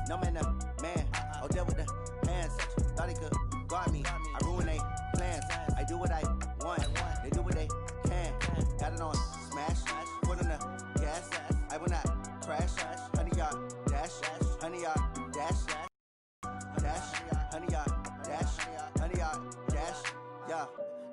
No man, man. Oh, there with the hands. Thought he could guard me. I ruin they plans. I do what I want. They do what they can. Got it on smash. Put on the gas. I will not crash. 100-yard dash. 100-yard dash. Dash. 100-yard dash. 100-yard dash. Yeah.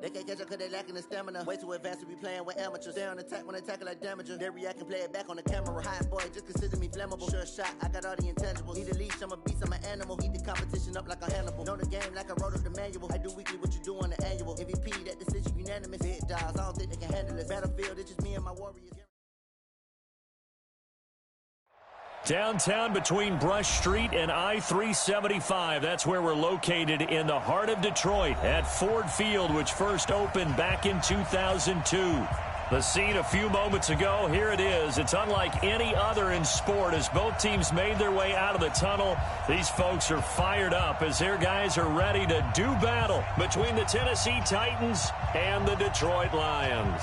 They can't catch up cause they lacking the stamina. Way too advanced to be playing with amateurs. They on attack when they tackle like damager. They react and play it back on the camera. Hot boy, just consider me flammable. Sure shot, I got all the intangibles. Need a leash, I'm a beast, I'm an animal. Eat the competition up like a Hannibal. Know the game like I wrote up the manual. I do weekly what you do on the annual. MVP, that decision unanimous. Big dials, I don't think they can handle this. Battlefield, it's just me and my warriors. Downtown between Brush Street and I-375. That's where we're located in the heart of Detroit at Ford Field, which first opened back in 2002. The scene a few moments ago, here it is. It's unlike any other in sport as both teams made their way out of the tunnel. These folks are fired up as their guys are ready to do battle between the Tennessee Titans and the Detroit Lions.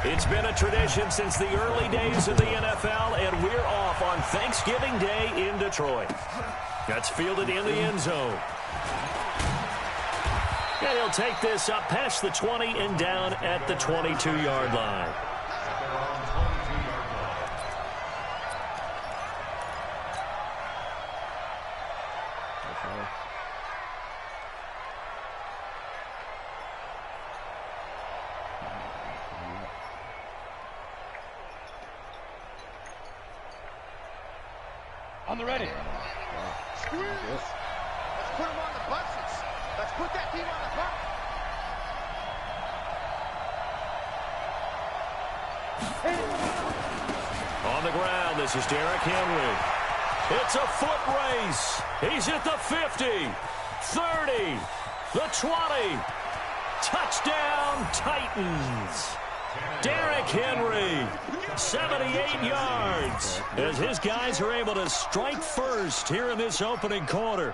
It's been a tradition since the early days of the NFL, and we're off on Thanksgiving Day in Detroit. That's fielded in the end zone. And he'll take this up past the 20 and down at the 22-yard line. On the ready. Squeeze. Let's put him on the buses. Let's put that team on the bus. On the ground, this is Derrick Henry. It's a foot race. He's at the 50, 30, the 20. Touchdown, Titans. Derrick Henry, 78 yards, as his guys are able to strike first here in this opening quarter.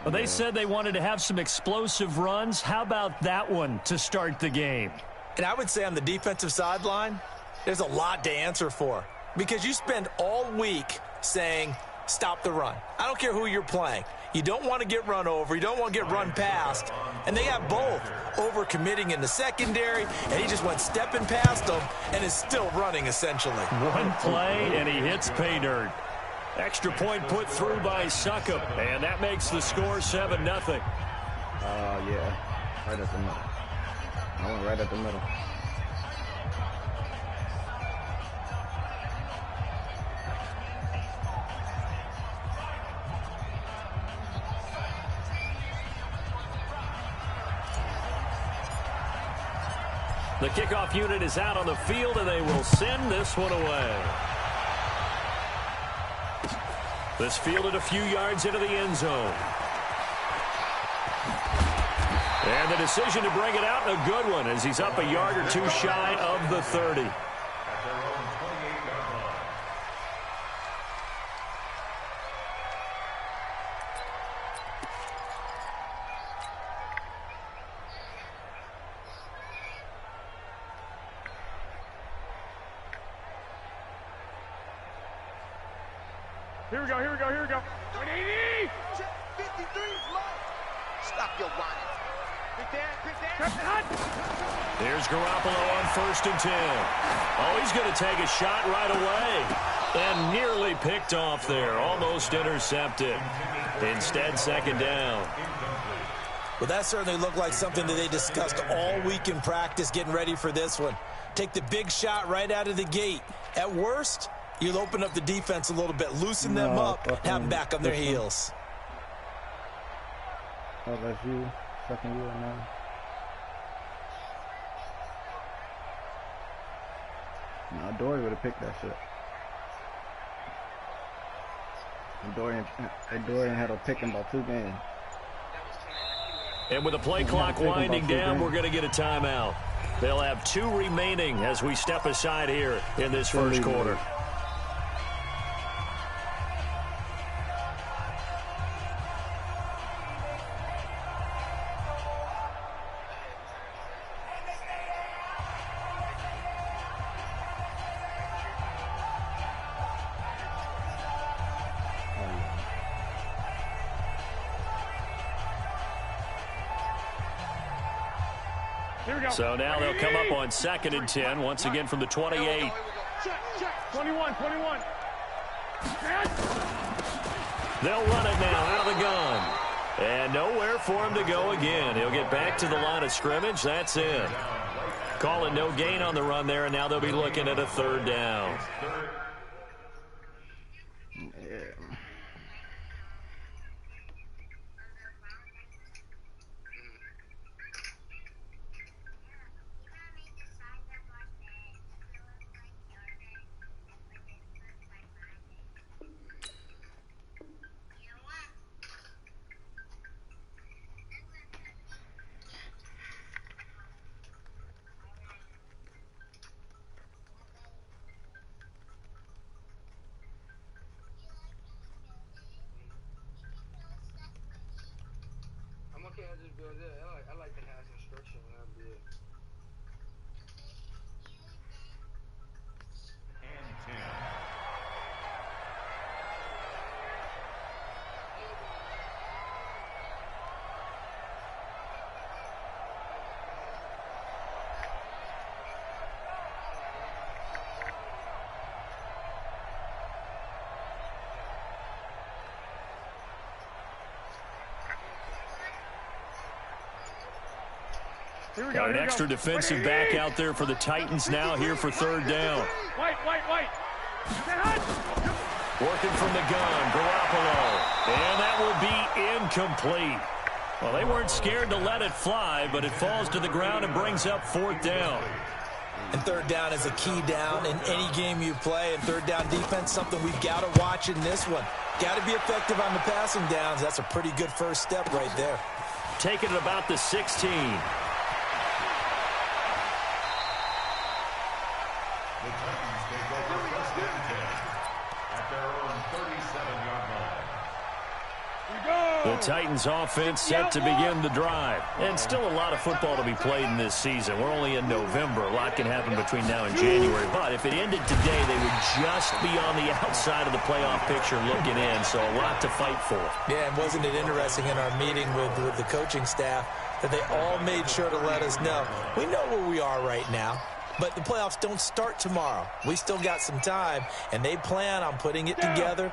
Well, they said they wanted to have some explosive runs. How about that one to start the game? And I would say on the defensive sideline, there's a lot to answer for because you spend all week saying, stop the run. I don't care who you're playing. You don't want to get run over. You don't want to get run past. And they have both over-committing in the secondary, and he just went stepping past them and is still running, essentially. One play, and he hits pay dirt. Extra point put through by Succop, and that makes the score 7-0. Yeah, right at the middle. I went right at the middle. The kickoff unit is out on the field, and they will send this one away. This fielded a few yards into the end zone. And the decision to bring it out, a good one, as he's up a yard or two shy of the 30. Here we go, here we go, here we go. 180! 53 is low. Stop your whining. Quick that. There's Garoppolo on 1st and 10. Oh, he's going to take a shot right away. And nearly picked off there. Almost intercepted. Instead, 2nd down. Well, that certainly looked like something that they discussed all week in practice getting ready for this one. Take the big shot right out of the gate. At worst, you'll open up the defense a little bit, loosen them up, have them back on their heels. Oh, that's you. Second you right now. No, Dory would have picked that shit. And Dorian had a pick in about 2 games. And with the play clock winding down, we're going to get a timeout. They'll have 2 remaining as we step aside here in this first quarter. So now they'll come up on 2nd and 10, once again from the 28. Check. 21. They'll run it now out of the gun. And nowhere for him to go again. He'll get back to the line of scrimmage. That's it. Calling no gain on the run there, and now they'll be looking at a 3rd down. I like to have instruction when I'm good. And 10. Got an extra defensive back out there for the Titans now here for 3rd down. White. Working from the gun, Garoppolo. And that will be incomplete. Well, they weren't scared to let it fly, but it falls to the ground and brings up 4th down. And 3rd down is a key down in any game you play. And 3rd down defense, something we've got to watch in this one. Got to be effective on the passing downs. That's a pretty good first step right there. Taking it about the 16. The Titans offense set to begin the drive. And still a lot of football to be played in this season. We're only in November. A lot can happen between now and January. But if it ended today, they would just be on the outside of the playoff picture looking in. So a lot to fight for. Yeah, and wasn't it interesting in our meeting with the coaching staff that they all made sure to let us know, we know where we are right now. But the playoffs don't start tomorrow. We still got some time, and they plan on putting it together,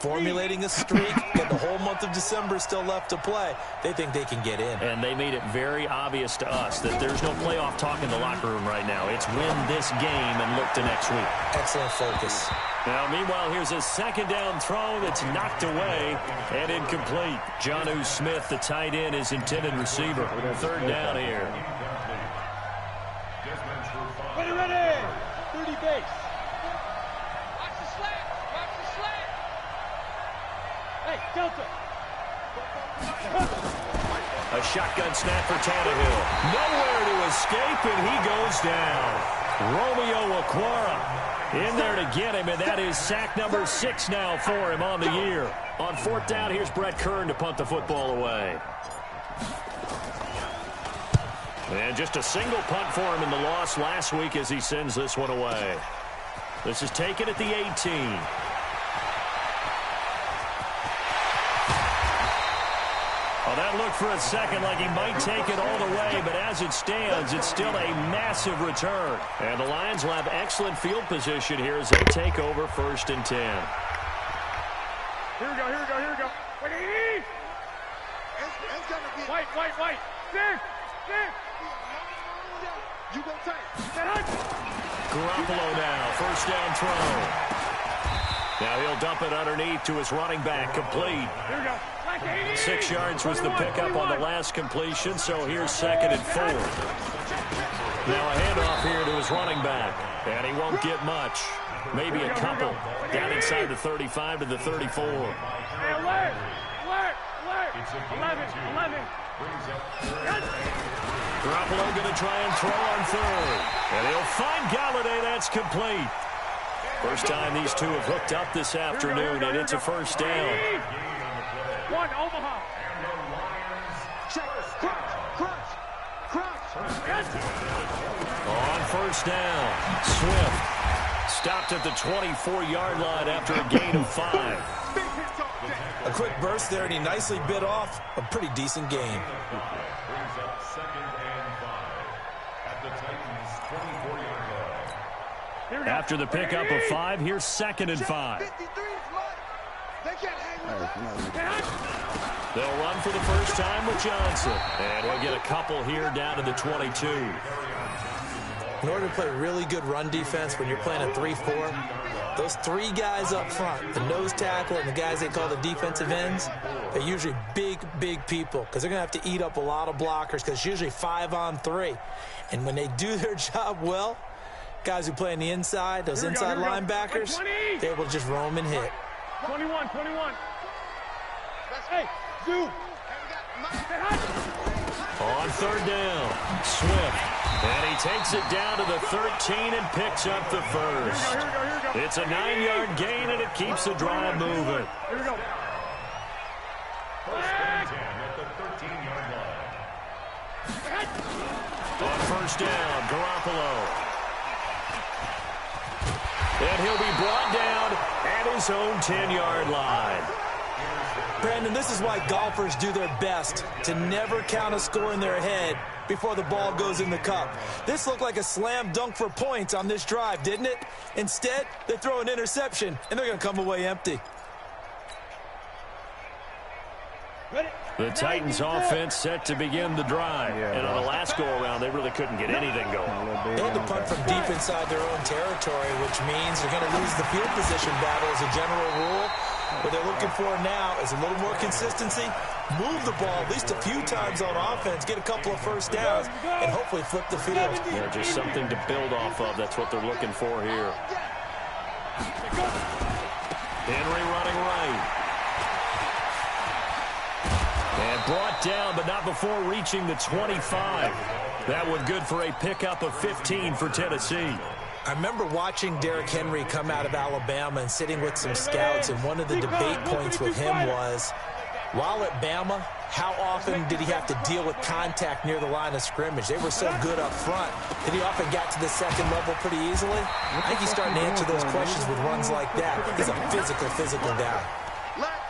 formulating a streak, got the whole month of December still left to play. They think they can get in. And they made it very obvious to us that there's no playoff talk in the locker room right now. It's win this game and look to next week. Excellent focus. Now, meanwhile, here's a 2nd down throw that's knocked away and incomplete. Jonnu Smith, the tight end, is intended receiver. 3rd down here. Ready. 30 base. Watch the slant. Hey, Delta. A shotgun snap for Tannehill. Nowhere to escape, and he goes down. Romeo Okwara in there to get him, and that is sack number 6 now for him on the year. On 4th down, here's Brett Kern to punt the football away. And just a single punt for him in the loss last week as he sends this one away. This is taken at the 18. Well, that looked for a second like he might take it all the way, but as it stands, it's still a massive return. And the Lions will have excellent field position here as they take over 1st and 10. Here we go. White. There. You go tight. Garoppolo now, 1st down throw. Now he'll dump it underneath to his running back, complete. Here we go. 6 yards was the pickup on the last completion, so here's 2nd and 4. Now a handoff here to his running back, and he won't get much. Maybe a couple. Down inside the 35 to the 34. Hey, alert. 11. Garoppolo going to try and throw on 3rd. And he'll find Galladay. That's complete. First time these two have hooked up this afternoon, and it's a 1st down. 1 Omaha. Crunch. On 1st down, Swift stopped at the 24-yard line after a gain of 5. A quick burst there, and he nicely bit off a pretty decent game. After the pickup of 5, here's 2nd and 5. They'll run for the first time with Johnson. And he'll get a couple here down to the 22. In order to play really good run defense when you're playing a 3-4, those 3 guys up front, the nose tackle and the guys they call the defensive ends, they're usually big, big people because they're going to have to eat up a lot of blockers because it's usually 5-on-3. And when they do their job well, guys who play on the inside, those inside linebackers, they're able to just roam and hit. 21. Hey, Zoo. On 3rd down, Swift. And he takes it down to the 13 and picks up the first. It's a 9-yard gain, and it keeps the drive moving. Here we go. First and 10 at the 13-yard line. On 1st down, Garoppolo. And he'll be brought down at his own 10-yard line. Brandon, this is why golfers do their best to never count a score in their head before the ball goes in the cup. This looked like a slam dunk for points on this drive, didn't it? Instead, they throw an interception, and they're going to come away empty. The Titans offense set to begin the drive. And on the last go-around, they really couldn't get anything going. They had to punt from deep inside their own territory, which means they're going to lose the field position battle as a general rule. What they're looking for now is a little more consistency, move the ball at least a few times on offense, get a couple of first downs, and hopefully flip the field. Yeah, just something to build off of. That's what they're looking for here. Henry running right. And brought down, but not before reaching the 25. That one good for a pickup of 15 for Tennessee. I remember watching Derrick Henry come out of Alabama and sitting with some scouts, and one of the debate points with him was, while at Bama, how often did he have to deal with contact near the line of scrimmage? They were so good up front that he often got to the second level pretty easily. I think he's starting to answer those questions with runs like that. He's a physical guy.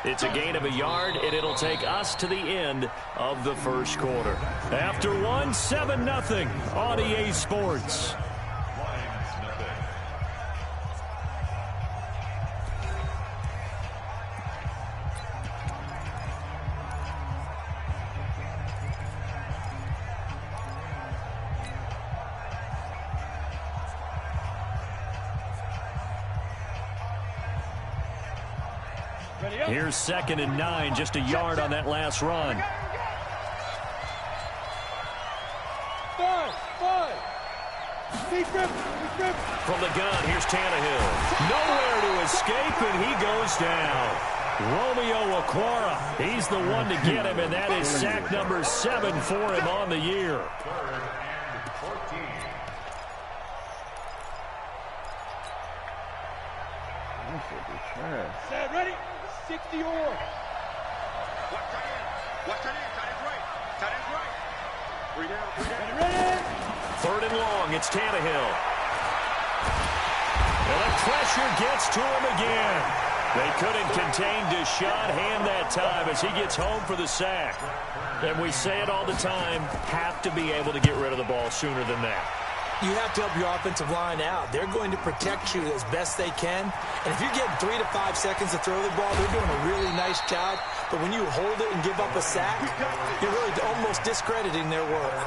It's a gain of a yard, and it'll take us to the end of the first quarter. After 7-0 on EA Sports. Here's 2nd and 9, just a yard on that last run. From the gun, here's Tannehill. Nowhere to escape, and he goes down. Romeo Okwara, he's the one to get him, and that is sack number 7 for him on the year. Set, ready? 60 or. Watch tight end. Tight end's right. 3 down. Ready? 3rd and long, it's Tannehill. And the pressure gets to him again. They couldn't contain Deshaun Hand that time as he gets home for the sack. And we say it all the time, have to be able to get rid of the ball sooner than that. You have to help your offensive line out. They're going to protect you as best they can. And if you're getting 3 to 5 seconds to throw the ball, they're doing a really nice job. But when you hold it and give up a sack, you're really almost discrediting their work.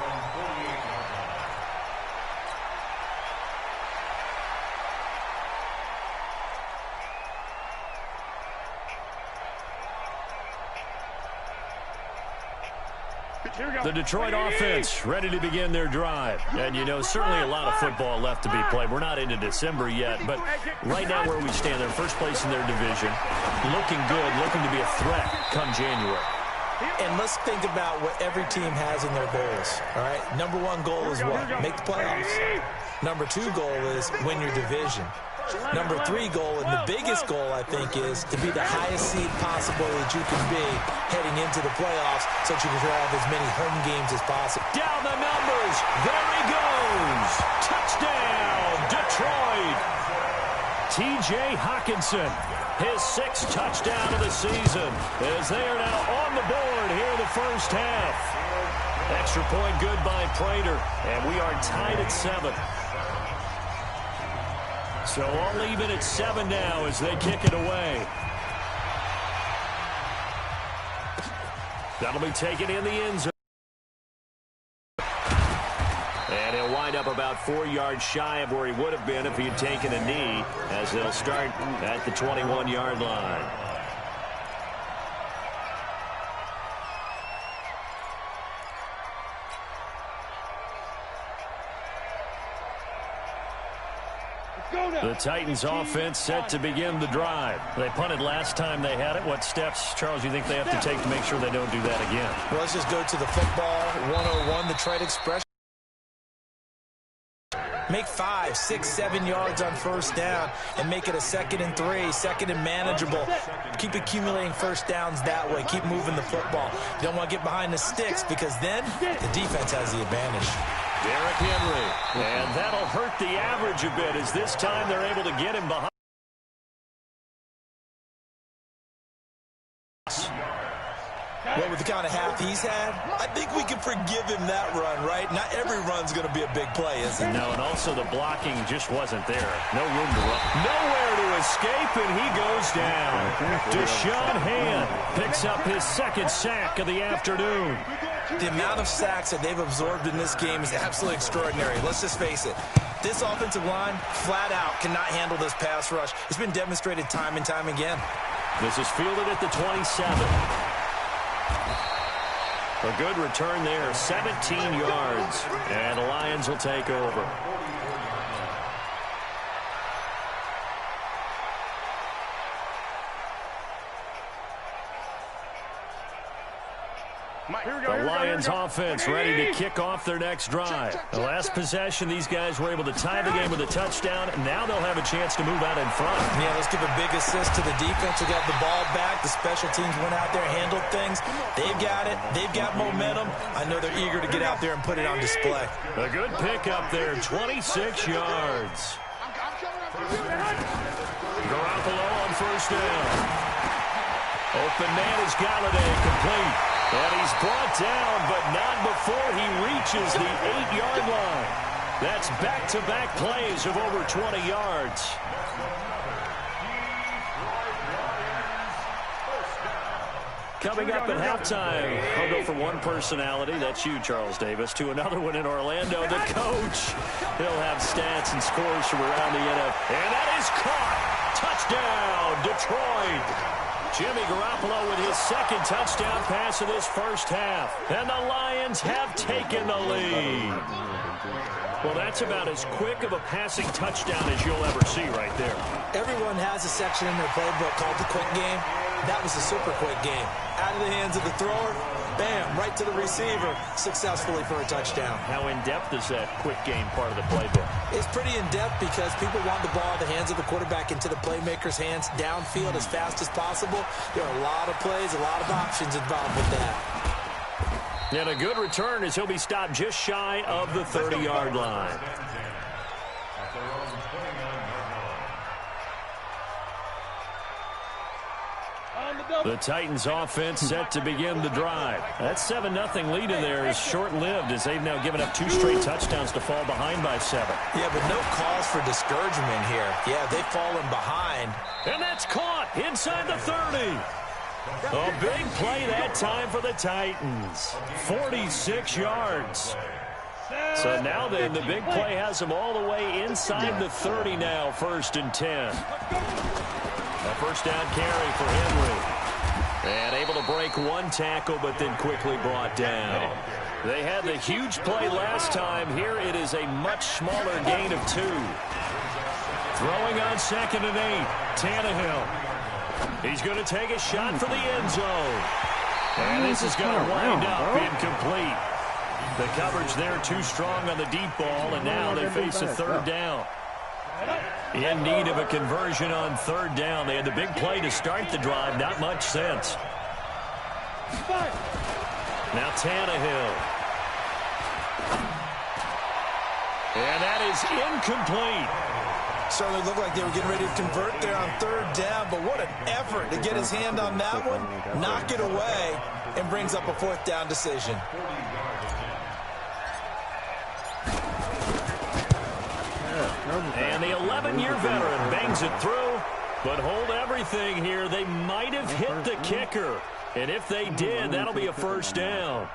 The Detroit offense ready to begin their drive. And, you know, certainly a lot of football left to be played. We're not into December yet, but right now where we stand, they're first place in their division. Looking good, looking to be a threat come January. And let's think about what every team has in their goals, all right? Number 1 goal is what? Make the playoffs. Number 2 goal is win your division. Number 3 goal, and the biggest goal, I think, is to be the highest seed possible that you can be heading into the playoffs so that you can have as many home games as possible. Down the numbers. There he goes. Touchdown, Detroit. T.J. Hockenson, his 6th touchdown of the season, as they are now on the board here in the first half. Extra point good by Prater, and we are tied at 7. So all even at 7 now as they kick it away. That'll be taken in the end zone. And he'll wind up about 4 yards shy of where he would have been if he had taken a knee, as they'll start at the 21-yard line. The Titans offense set to begin the drive. They punted last time they had it. What steps, Charles, you think they have to take to make sure they don't do that again? Well, let's just go to the football 101, the trade expression. Make 5, 6, 7 yards on first down and make it a 2nd and 3, 2nd and manageable. Keep accumulating first downs that way. Keep moving the football. You don't want to get behind the sticks because then the defense has the advantage. Derrick Henry, and that'll hurt the average a bit as this time they're able to get him behind. Well, with the kind of half he's had, I think we can forgive him that run, right? Not every run's going to be a big play, is it? No, and also the blocking just wasn't there. No room to run. Nowhere to escape, and he goes down. Deshaun Hand picks up his 2nd sack of the afternoon. The amount of sacks that they've absorbed in this game is absolutely extraordinary. Let's just face it. This offensive line, flat out, cannot handle this pass rush. It's been demonstrated time and time again. This is fielded at the 27. A good return there, 17 yards. And the Lions will take over. The Lions offense ready to kick off their next drive. The last possession, these guys were able to tie the game with a touchdown, and now they'll have a chance to move out in front. Yeah, let's give a big assist to the defense who got the ball back. The special teams went out there, handled things. They've got it. They've got momentum. I know they're eager to get out there and put it on display. A good pick up there, 26 yards. Garoppolo on first down. Open man is Galladay, complete. And he's brought down, but not before he reaches the 8-yard line. That's back-to-back plays of over 20 yards. Coming up at halftime, I'll go from one personality, that's you, Charles Davis, to another one in Orlando, the coach. He'll have stats and scores from around the NFL. And that is caught. Touchdown, Detroit. Jimmy Garoppolo with his 2nd touchdown pass of this first half. And the Lions have taken the lead. Well, that's about as quick of a passing touchdown as you'll ever see right there. Everyone has a section in their playbook called the quick game. That was a super quick game. Out of the hands of the thrower, bam, right to the receiver, successfully for a touchdown. How in-depth is that quick game part of the playbook? It's pretty in-depth because people want the ball in the hands of the quarterback into the playmaker's hands downfield as fast as possible. There are a lot of plays, a lot of options involved with that. And a good return as he'll be stopped just shy of the 30-yard line. The Titans offense set to begin the drive. That 7-0 lead in there is short-lived as they've now given up 2 straight touchdowns to fall behind by 7. Yeah, but no cause for discouragement here. Yeah, they've fallen behind. And that's caught inside the 30. A big play that time for the Titans. 46 yards. So now then, the big play has them all the way inside the 30 now, 1st and 10. A first down carry for Henry. And able to break 1 tackle, but then quickly brought down. They had the huge play last time. Here it is a much smaller gain of 2. Throwing on 2nd and 8. Tannehill. He's going to take a shot for the end zone. And this is going to wind up incomplete. The coverage there too strong on the deep ball, and now they face a 3rd down. In need of a conversion on 3rd down. They had the big play to start the drive. Not much sense. Now Tannehill. And that is incomplete. Certainly looked like they were getting ready to convert there on 3rd down, but what an effort to get his hand on that one, knock it away, and brings up a 4th down decision. And the 11-year veteran bangs it through. But hold everything here. They might have hit the kicker. And if they did, that'll be a first down.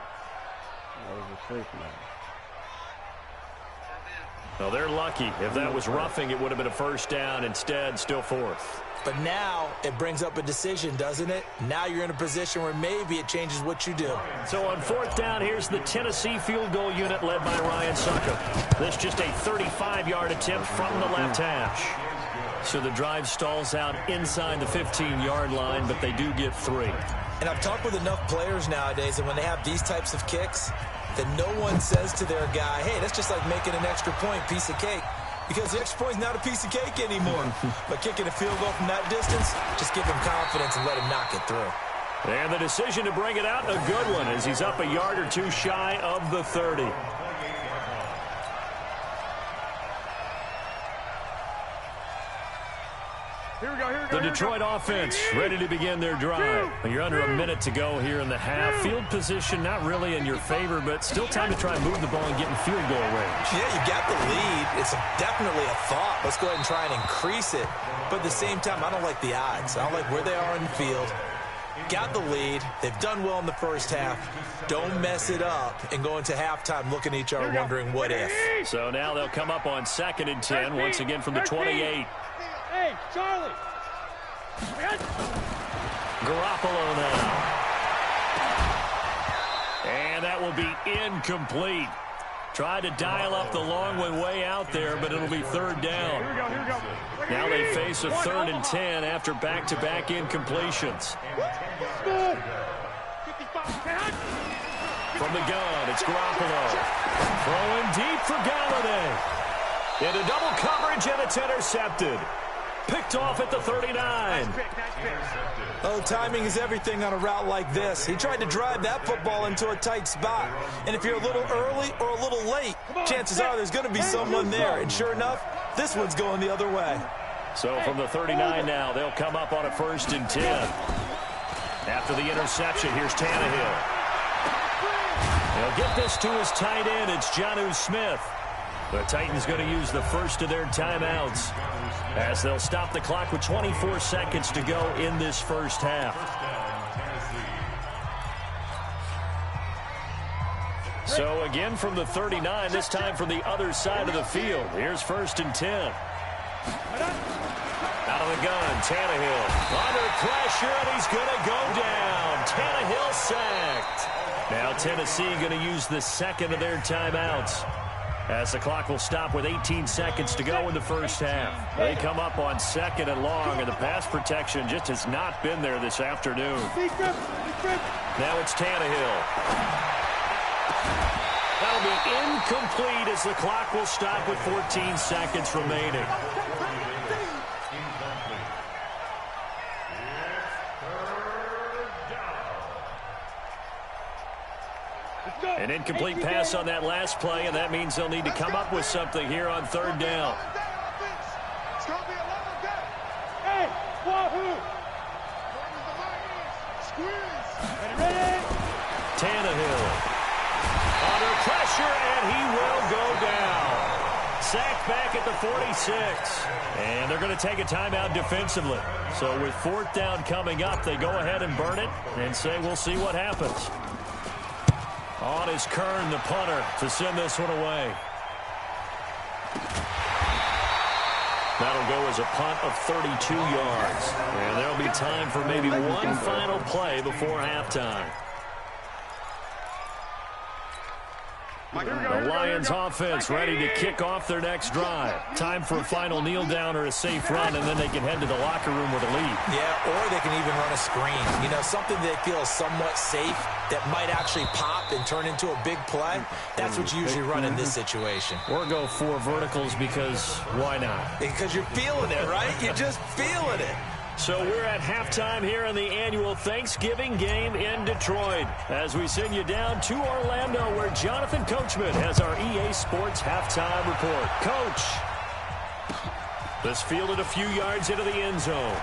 Well, they're lucky. If that was roughing, it would have been a first down. Instead, still fourth. But now it brings up a decision, doesn't it? Now you're in a position where maybe it changes what you do. So on fourth down, here's the Tennessee field goal unit led by Ryan Succop. This just a 35-yard attempt from the left hash. So the drive stalls out inside the 15-yard line, but they do get 3. And I've talked with enough players nowadays that when they have these types of kicks, that no one says to their guy, hey, that's just like making an extra point, piece of cake. Because the extra point's not a piece of cake anymore. But kicking a field goal from that distance, just give him confidence and let him knock it through. And the decision to bring it out, a good one, as he's up a yard or two shy of the 30. The Detroit offense ready to begin their drive. You're under a minute to go here in the half. Field position not really in your favor, but still time to try and move the ball and get in field goal range. Yeah, you got the lead. It's definitely a thought. Let's go ahead and try and increase it. But at the same time, I don't like the odds. I don't like where they are in the field. Got the lead. They've done well in the first half. Don't mess it up and go into halftime looking at each other wondering what if. So now they'll come up on 2nd and 10, once again from the 28. Hey, Charlie. Garoppolo now. And that will be incomplete. Tried to dial up the long one way out there, but it'll be 3rd down. Here we go. Now they face a 3rd and 10 after back-to-back incompletions. From the gun, it's Garoppolo. Throwing deep for Galladay. Into double coverage, and it's intercepted. Picked off at the 39. Oh, timing is everything on a route like this. He tried to drive that football into a tight spot. And if you're a little early or a little late, chances are there's going to be someone there. And sure enough, this one's going the other way. So from the 39 now, they'll come up on a 1st and 10. After the interception, here's Tannehill. He'll get this to his tight end. It's Jonnu Smith. The Titans going to use the first of their timeouts as they'll stop the clock with 24 seconds to go in this first half. So again from the 39, this time from the other side of the field. Here's 1st and 10. Out of the gun, Tannehill. Under pressure, and he's going to go down. Tannehill sacked. Now Tennessee going to use the second of their timeouts, as the clock will stop with 18 seconds to go in the first half. They come up on 2nd and long, and the pass protection just has not been there this afternoon. Now it's Tannehill. That'll be incomplete as the clock will stop with 14 seconds remaining. An incomplete pass on that last play, and that means they'll need to come up with something here on 3rd down. Hey, wahoo! Tannehill under pressure, and he will go down. Sacked back at the 46. And they're going to take a timeout defensively. So with 4th down coming up, they go ahead and burn it and say we'll see what happens. On is Kern, the punter, to send this one away. That'll go as a punt of 32 yards. And there'll be time for maybe one final play before halftime. The Lions offense ready to kick off their next drive. Time for a final kneel down or a safe run, and then they can head to the locker room with a lead. Yeah, or they can even run a screen. You know, something they feel is somewhat safe that might actually pop and turn into a big play. That's what you usually run in this situation. Or go 4 verticals because why not? Because you're feeling it, right? You're just feeling it. So we're at halftime here in the annual Thanksgiving game in Detroit, as we send you down to Orlando, where Jonathan Coachman has our EA Sports halftime report. Coach, this fielded a few yards into the end zone.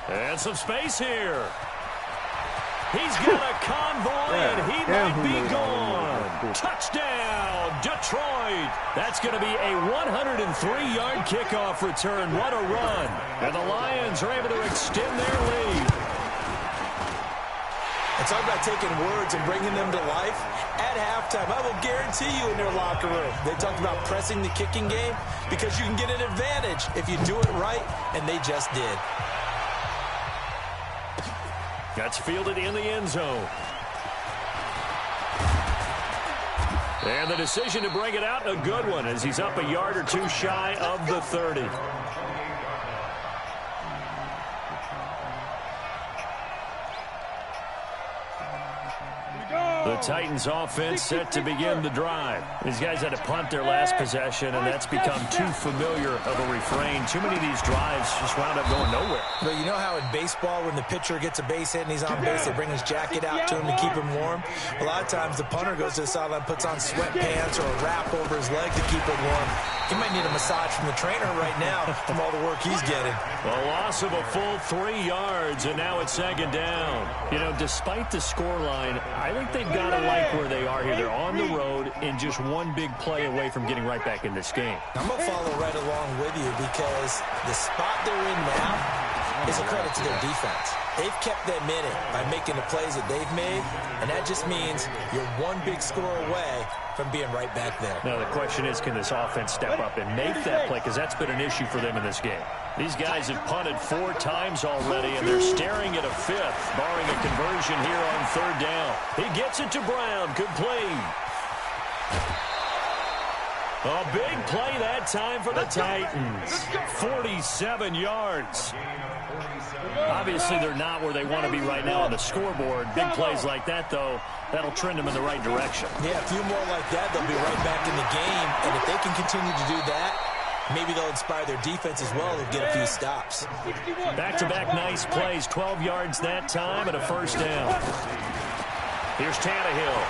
And some space here. He's got a convoy, and he might be gone. Touchdown, Detroit. That's going to be a 103-yard kickoff return. What a run. And the Lions are able to extend their lead. It's all about taking words and bringing them to life. At halftime, I will guarantee you in their locker room, they talked about pressing the kicking game because you can get an advantage if you do it right, and they just did. That's fielded in the end zone. And the decision to bring it out, a good one, as he's up a yard or two shy of the 30. The Titans offense set to begin the drive. These guys had to punt their last possession, and that's become too familiar of a refrain. Too many of these drives just wound up going nowhere. But you know how in baseball, when the pitcher gets a base hit and he's on base, they bring his jacket out to him to keep him warm? A lot of times the punter goes to the sideline, puts on sweatpants or a wrap over his leg to keep it warm. He might need a massage from the trainer right now from all the work he's getting. A loss of a full 3 yards, and now it's second down. You know, despite the scoreline, I think they've got to like where they are here. They're on the road and just one big play away from getting right back in this game. I'm going to follow right along with you because the spot they're in now is a credit to their defense. They've kept them in it by making the plays that they've made, and that just means you're one big score away from being right back there. Now, the question is, can this offense step up and make that play? Because that's been an issue for them in this game. These guys have punted 4 times already, and they're staring at a 5th, barring a conversion here on 3rd down. He gets it to Brown. Complete. A big play that time for the Titans. 47 yards. Obviously, they're not where they want to be right now on the scoreboard. Big plays like that, though, that'll trend them in the right direction. Yeah, a few more like that, they'll be right back in the game. And if they can continue to do that, maybe they'll inspire their defense as well and get a few stops. Back-to-back nice plays. 12 yards that time and a 1st down. Here's Tannehill.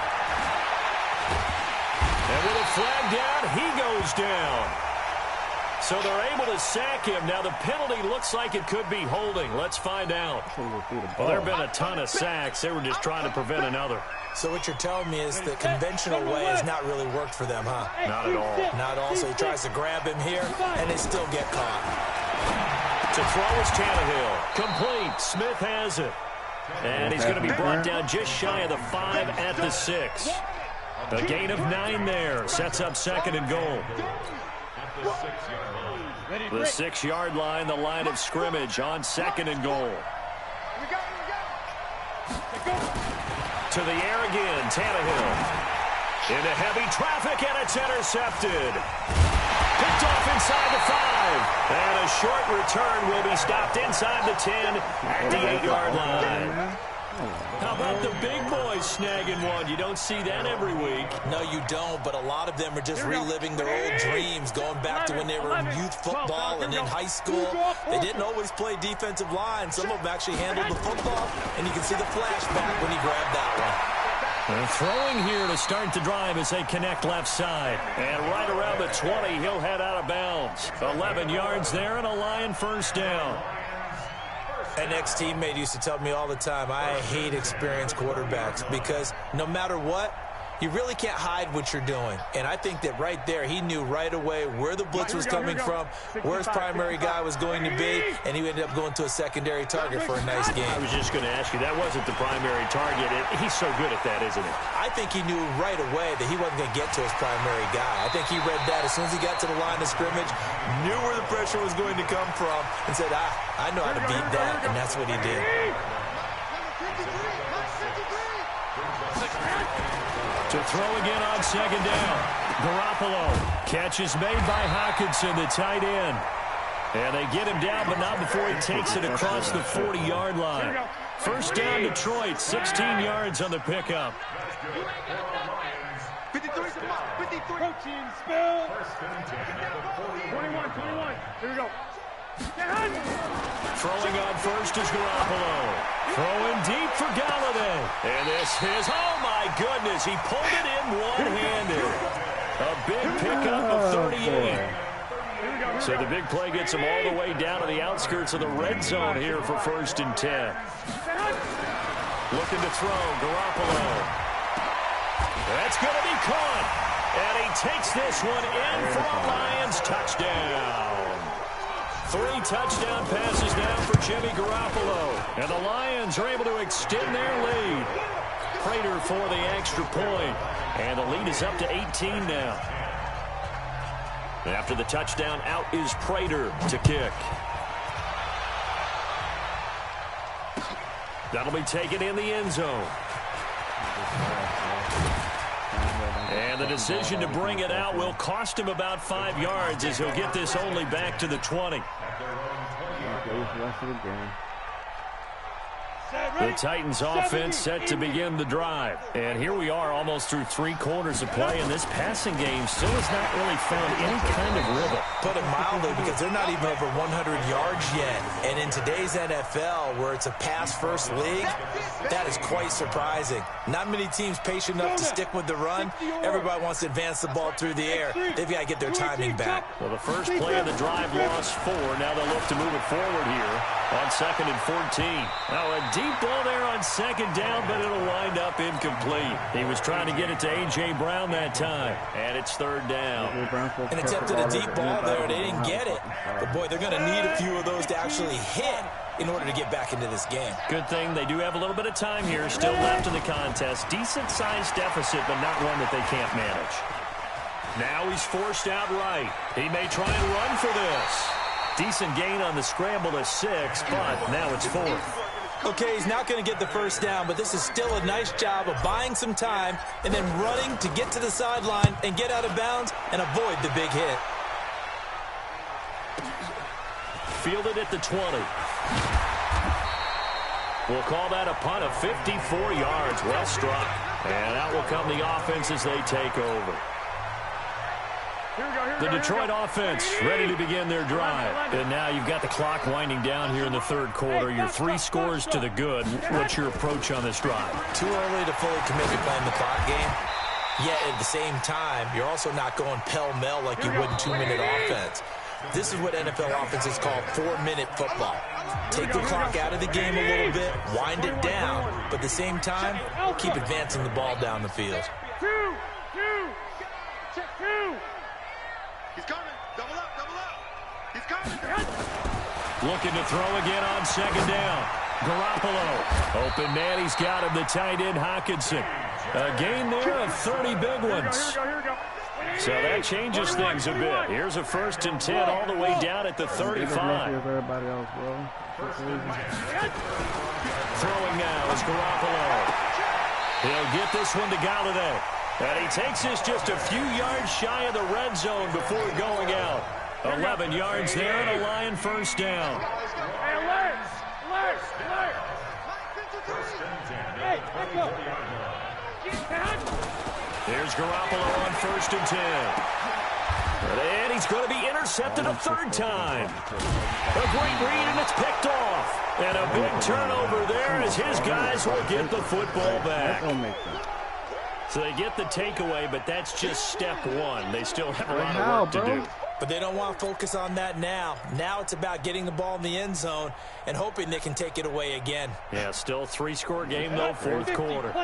And with a flag down, he goes down. So they're able to sack him. Now the penalty looks like it could be holding. Let's find out. Well, there have been a ton of sacks. They were just trying to prevent another. So what you're telling me is the conventional way has not really worked for them, huh? Not at all. Not at all. So he tries to grab him here, and they still get caught. To throw is Tannehill. Complete. Smith has it. And he's going to be brought down just shy of the 5 at the 6. A gain of 9 there. Sets up 2nd and goal. The 6-yard line, the line of scrimmage on 2nd and goal. To the air again, Tannehill. Into heavy traffic, and it's intercepted. Picked off inside the 5. And a short return will be stopped inside the 10 at the 8-yard line. How about the big boys snagging one? You don't see that every week. No, you don't, but a lot of them are just reliving their old dreams, going back to when they were in youth football and in high school. They didn't always play defensive line. Some of them actually handled the football, and you can see the flashback when he grabbed that one. They're throwing here to start the drive as they connect left side. And right around the 20, he'll head out of bounds. 11 yards there and a Lion 1st down. An ex-teammate used to tell me all the time, I hate experienced quarterbacks because no matter what, you really can't hide what you're doing. And I think that right there, he knew right away where the blitz was coming from, where his primary guy was going to be, and he ended up going to a secondary target for a nice game. I was just going to ask you, that wasn't the primary target. He's so good at that, isn't he? I think he knew right away that he wasn't going to get to his primary guy. I think he read that as soon as he got to the line of scrimmage, knew where the pressure was going to come from, and said, I know how to beat that, and that's what he did. To throw again on 2nd down. Garoppolo. Catch is made by Hockenson, the tight end. And they get him down, but not before he takes it across the 40-yard line. 1st down, Detroit. 16 yards on the pickup. 53. 21. Here we go. Throwing on 1st is Garoppolo. Throwing deep for Galladay. And this is, oh my goodness, he pulled it in one-handed. A big pickup of 38. So the big play gets him all the way down to the outskirts of the red zone here for 1st and 10. Looking to throw, Garoppolo. That's going to be caught. And he takes this one in for a Lions touchdown. 3 touchdown passes now for Jimmy Garoppolo. And the Lions are able to extend their lead. Prater for the extra point. And the lead is up to 18 now. After the touchdown, out is Prater to kick. That'll be taken in the end zone. And the decision to bring it out will cost him about 5 yards as he'll get this only back to the 20. The Titans offense set to begin the drive. And here we are almost through 3 quarters of play, and this passing game still has not really found any kind of rhythm. Put it mildly, because they're not even over 100 yards yet. And in today's NFL, where it's a pass-first league, that is quite surprising. Not many teams patient enough to stick with the run. Everybody wants to advance the ball through the air. They've got to get their timing back. Well, the first play of the drive lost 4. Now they'll look to move it forward here on 2nd and 14. Now a deep ball there on 2nd down, but it'll wind up incomplete. He was trying to get it to A.J. Brown that time, and it's 3rd down. And attempted a deep ball there. They didn't get it. But, boy, they're going to need a few of those to actually hit in order to get back into this game. Good thing they do have a little bit of time here still left in the contest. Decent-sized deficit, but not one that they can't manage. Now he's forced out right. He may try and run for this. Decent gain on the scramble to 6, but now it's 4th. Okay, he's not going to get the first down, but this is still a nice job of buying some time and then running to get to the sideline and get out of bounds and avoid the big hit. Fielded at the 20. We'll call that a punt of 54 yards. Well struck. And out will come the offense as they take over. The Detroit offense ready to begin their drive. And now you've got the clock winding down here in the 3rd quarter. You're 3 scores to the good. What's your approach on this drive? Too early to fully commit to playing the clock game. Yet at the same time, you're also not going pell-mell like you would in 2-minute offense. This is what NFL offenses call 4-minute football. Take the clock out of the game a little bit, wind it down, but at the same time, keep advancing the ball down the field. He's coming. Double up, double up. He's coming. Looking to throw again on 2nd down. Garoppolo. Open man, he's got him, the tight end Hockenson. A gain there of 30 big ones. So that changes things a bit. Here's a 1st and 10 all the way down at the 35. Throwing now is Garoppolo. He'll get this one to Galladay. And he takes this just a few yards shy of the red zone before going out. 11 yards there and a Lion 1st down. Here's Garoppolo on 1st and 10. And he's going to be intercepted a 3rd time. A great read, and it's picked off. And a big turnover there as his guys will get the football back. So they get the takeaway, but that's just step 1. They still have a lot of work to do. But they don't want to focus on that now. Now it's about getting the ball in the end zone and hoping they can take it away again. Yeah, still 3-score game, though, 4th quarter.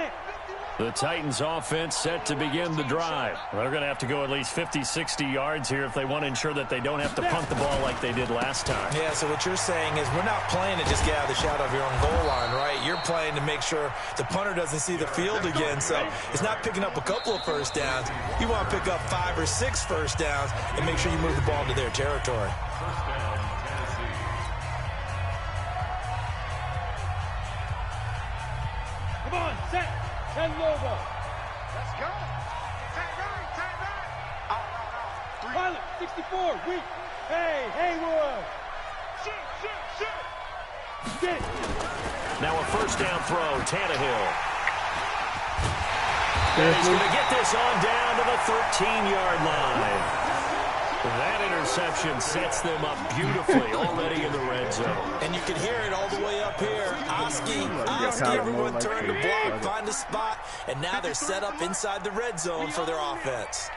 The Titans offense set to begin the drive. Well, they're going to have to go at least 50, 60 yards here if they want to ensure that they don't have to punt the ball like they did last time. Yeah, so what you're saying is we're not playing to just get out of the shadow of your own goal line, right? You're playing to make sure the punter doesn't see the field again. So it's not picking up a couple of first downs. You want to pick up 5 or 6 first downs and make sure you move the ball into their territory. Come on, set. Ten Lobo. Let's go. Tight right. Pilot, 64, weak. Hey, Haywood. Shoot. Now a 1st down throw, Tannehill. And he's going to get this on down to the 13-yard line. That interception sets them up beautifully already in the red zone. And you can hear it all the way up here. Oski, everyone turned to block, find a spot, and now they're set up inside the red zone for their offense.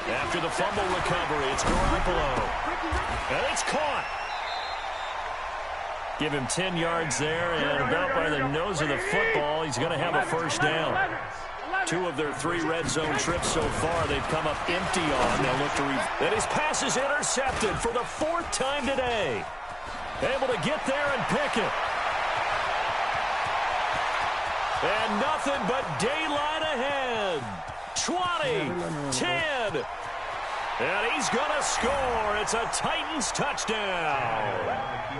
After the fumble recovery, it's Garoppolo. And it's caught. Give him 10 yards there, and about by the nose of the football, he's going to have a first down. 2 of their 3 red zone trips so far, they've come up empty on. They'll look to and his pass is intercepted for the 4th time today. Able to get there and pick it. And nothing but daylight ahead. 20, 10. And he's going to score. It's a Titans touchdown.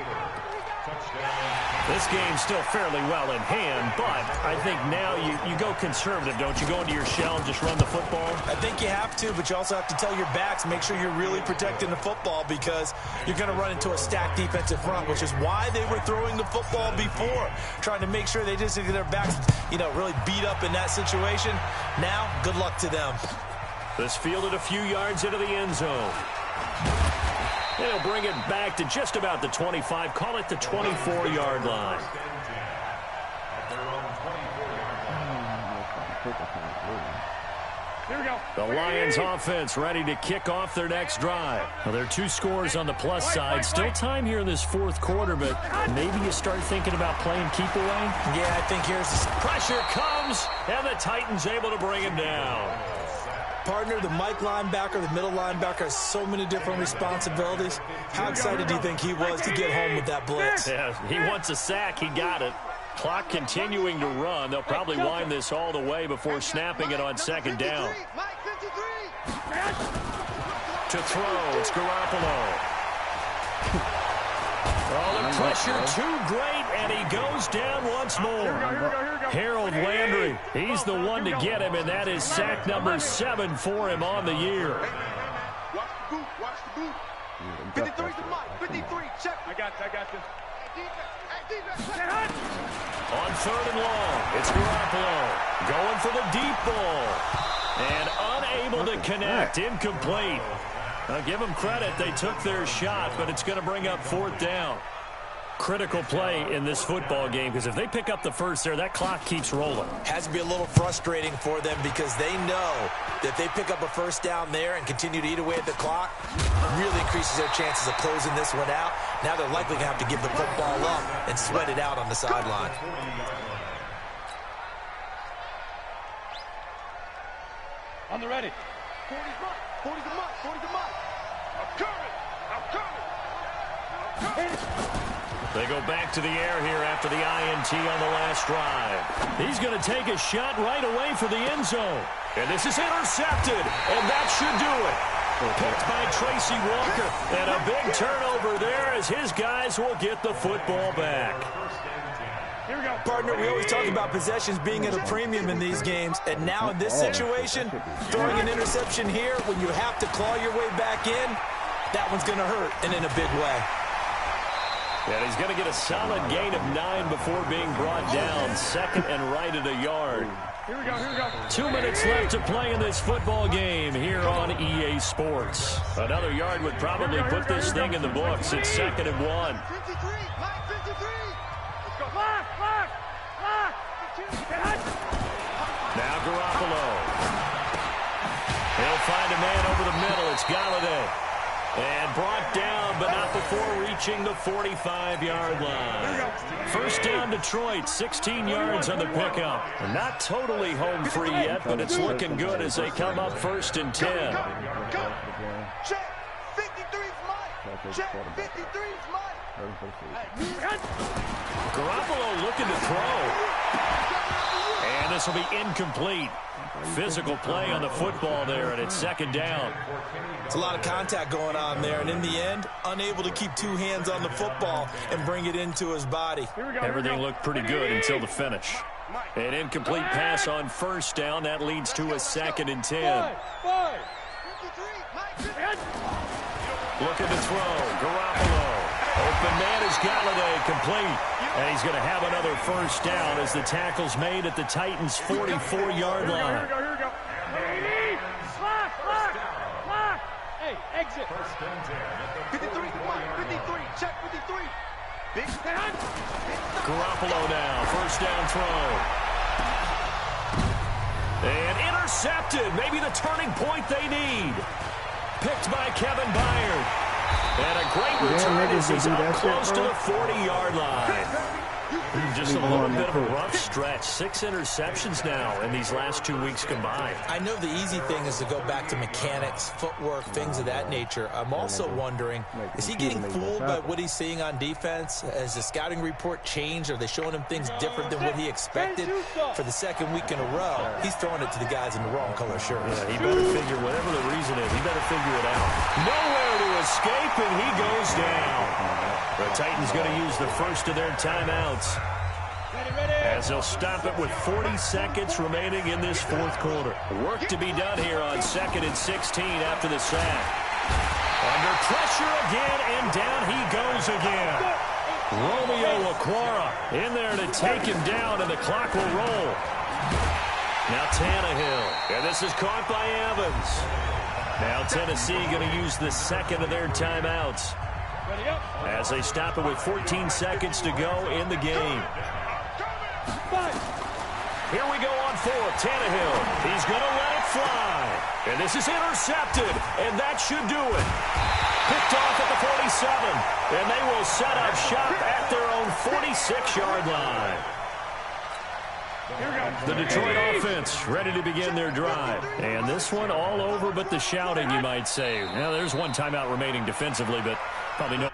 This game's still fairly well in hand, but I think now you go conservative, don't you? Go into your shell and just run the football? I think you have to, but you also have to tell your backs, make sure you're really protecting the football because you're going to run into a stacked defensive front, which is why they were throwing the football before, trying to make sure they just get their backs, really beat up in that situation. Now, good luck to them. This fielded a few yards into the end zone. They'll bring it back to just about the 25. Call it the 24-yard line. Here we go. The Lions offense ready to kick off their next drive. Well, there are 2 scores on the plus side. Still time here in this 4th quarter, but maybe you start thinking about playing keep away. Yeah, I think here's the pressure comes, and the Titans able to bring him down. Partner, the Mike linebacker, the middle linebacker has so many different responsibilities. How excited do you think he was to get home with that blitz? Yeah, he wants a sack. He got it. Clock continuing to run. They'll probably wind this all the way before snapping it on 2nd down. To throw, it's Garoppolo. Oh, the pressure too great, and he goes down once more. Harold Landry, he's the one to get him, and that is sack number 7 for him on the year. Watch the boot, watch the boot. 53's the mic, 53, check. I got this. On 3rd and long, it's Garoppolo going for the deep ball. And unable to connect, incomplete. I'll give them credit, they took their shot, but it's going to bring up 4th down. Critical play in this football game, because if they pick up the first there, that clock keeps rolling. Has to be a little frustrating for them because they know that they pick up a first down there and continue to eat away at the clock, really increases their chances of closing this one out. Now they're likely going to have to give the football up and sweat it out on the sideline. On the ready. 40's mark, 40's the mark, 40's the mark. I'm coming. They go back to the air here after the INT on the last drive. He's going to take a shot right away for the end zone. And this is intercepted, and that should do it. Picked by Tracy Walker, and a big turnover there as his guys will get the football back. Here we go. Partner, we always talk about possessions being at a premium in these games, and now in this situation, throwing an interception here when you have to claw your way back in, that one's going to hurt, and in a big way. And he's going to get a solid gain of 9 before being brought down. 2nd and right at a yard. Here we go. 2 minutes left to play in this football game here on EA Sports. Another yard would probably put this thing in the books. It's 2nd and 1. 53, Mike 53. Let's go. Lock. Now Garoppolo. He'll find a man over the middle. It's Galladay. And brought down, but not before reaching the 45-yard line. First down, Detroit, 16 yards on the pickup. Not totally home free yet, but it's looking good as they come up 1st and 10. Go. Check. 53's Mike. Check. 53's Mike. Garoppolo looking to throw. And this will be incomplete. Physical play on the football there, and it's 2nd down. It's a lot of contact going on there, and in the end, unable to keep 2 hands on the football and bring it into his body. Everything looked pretty good until the finish. An incomplete pass on 1st down. That leads to a 2nd and 10. Looking to throw. Garoppolo. Open man is Galladay, complete. And he's going to have another first down as the tackle's made at the Titans' 44-yard line. Here we go. Lock. Hey, exit. 53, 53, check 53. Big stand. Garoppolo now, first down throw. And intercepted, maybe the turning point they need. Picked by Kevin Byard. And a great return as he's up close to the 40-yard line. Just a little bit of a rough stretch. 6 interceptions now in these last 2 weeks combined. I know the easy thing is to go back to mechanics, footwork, things of that nature. I'm also wondering, is he getting fooled by what he's seeing on defense? Has the scouting report changed? Are they showing him things different than what he expected? For the second week in a row, he's throwing it to the guys in the wrong color shirts. Yeah, he better figure, whatever the reason is, he better figure it out. Nowhere to escape, and he goes down. The Titans going to use the first of their timeouts, as they'll stop it with 40 seconds remaining in this fourth quarter. Work to be done here on 2nd and 16 after the sack. Under pressure again, and down he goes again. Romeo Okwara in there to take him down, and the clock will roll. Now Tannehill, and this is caught by Evans. Now Tennessee going to use the second of their timeouts, as they stop it with 14 seconds to go in the game. Here we go on 4th. Tannehill, he's going to let it fly. And this is intercepted, and that should do it. Picked off at the 47, and they will set up shop at their own 46-yard line. The Detroit offense ready to begin their drive. And this one all over but the shouting, you might say. Now, there's one timeout remaining defensively, but probably no...